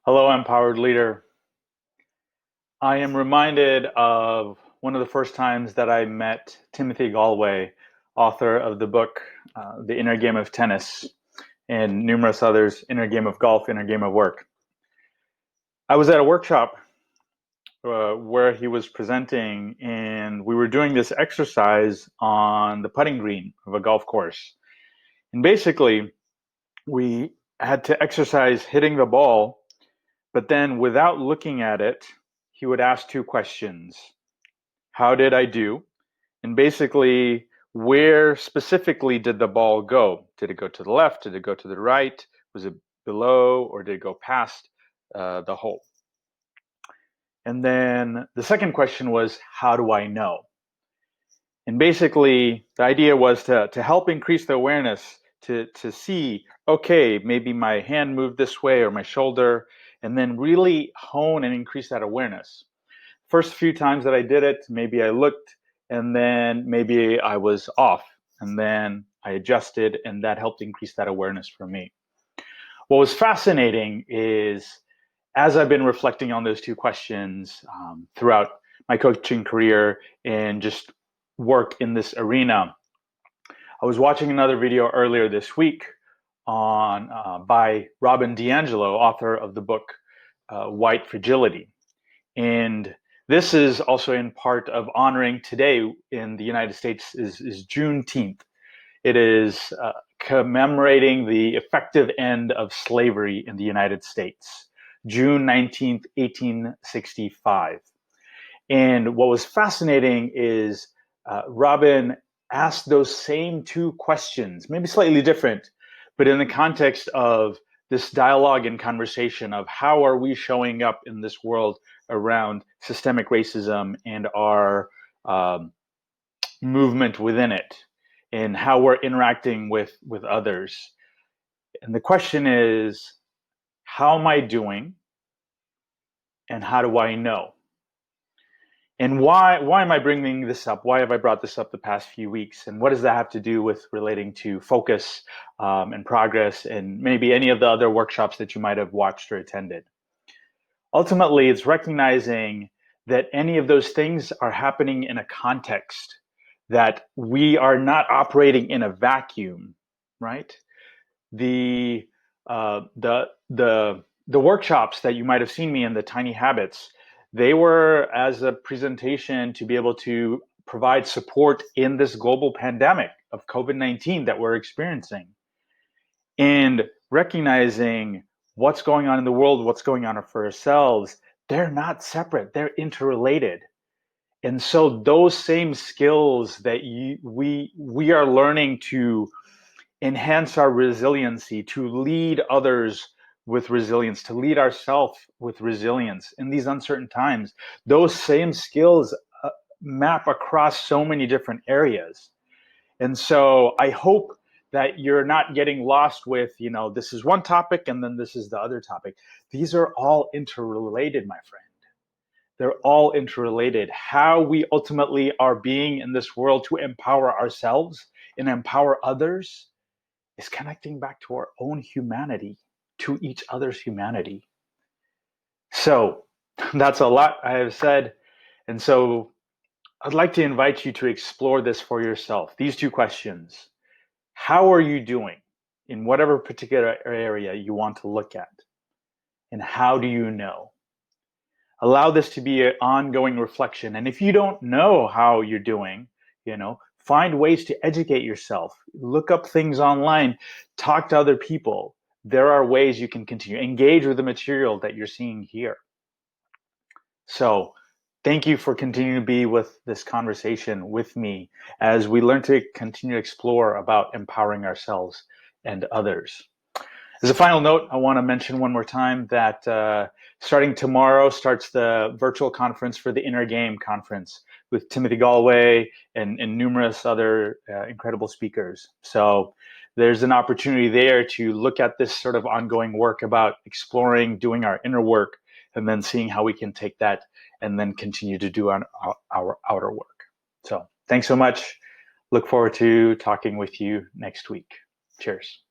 Hello, empowered leader. I am reminded of one of the first times that I met Timothy Gallwey, author of the book, The Inner Game of Tennis, and numerous others, Inner Game of Golf, Inner Game of Work. I was at a workshop where he was presenting, and we were doing this exercise on the putting green of a golf course. And basically, we had to exercise hitting the ball, but then without looking at it, he would ask two questions. How did I do? And basically, where specifically did the ball go? Did it go to the left? Did it go to the right? Was it below, or did it go past the hole? And then the second question was, how do I know? And basically, the idea was to help increase the awareness, to see, okay, maybe my hand moved this way or my shoulder, and then really hone and increase that awareness. First few times that I did it, maybe I looked, and then maybe I was off, and then I adjusted, and that helped increase that awareness for me. What was fascinating is, as I've been reflecting on those two questions throughout my coaching career and just work in this arena, I was watching another video earlier this week by DiAngelo, author of the book White Fragility. And this is also in part of honoring today in the United States is Juneteenth. It is commemorating the effective end of slavery in the United States, June 19th, 1865. And what was fascinating is Robin asked those same two questions, maybe slightly different, but in the context of this dialogue and conversation of how are we showing up in this world around systemic racism and our movement within it, and how we're interacting with others. And the question is, how am I doing, and how do I know? And why am I bringing this up? Why have I brought this up the past few weeks? And what does that have to do with relating to focus and progress, and maybe any of the other workshops that you might have watched or attended? Ultimately, it's recognizing that any of those things are happening in a context, that we are not operating in a vacuum, right? The workshops that you might have seen me in, the Tiny Habits, they were as a presentation to be able to provide support in this global pandemic of COVID-19 that we're experiencing, and recognizing what's going on in the world, what's going on for ourselves. They're not separate, they're interrelated. And so those same skills that we are learning to enhance our resiliency, to lead others with resilience, to lead ourselves with resilience in these uncertain times, those same skills map across so many different areas. And so I hope that you're not getting lost with, this is one topic and then this is the other topic. These are all interrelated, my friend. They're all interrelated. How we ultimately are being in this world to empower ourselves and empower others is connecting back to our own humanity, to each other's humanity. So that's a lot I have said. And so I'd like to invite you to explore this for yourself. These two questions. How are you doing in whatever particular area you want to look at? And how do you know? Allow this to be an ongoing reflection. And if you don't know how you're doing, find ways to educate yourself. Look up things online. Talk to other people. There are ways you can continue. Engage with the material that you're seeing here. So thank you for continuing to be with this conversation with me as we learn to continue to explore about empowering ourselves and others. As a final note, I want to mention one more time that starting tomorrow starts the virtual conference for the Inner Game Conference with Timothy Gallwey and numerous other incredible speakers. So there's an opportunity there to look at this sort of ongoing work about exploring, doing our inner work, and then seeing how we can take that and then continue to do our outer work. So thanks so much. Look forward to talking with you next week. Cheers.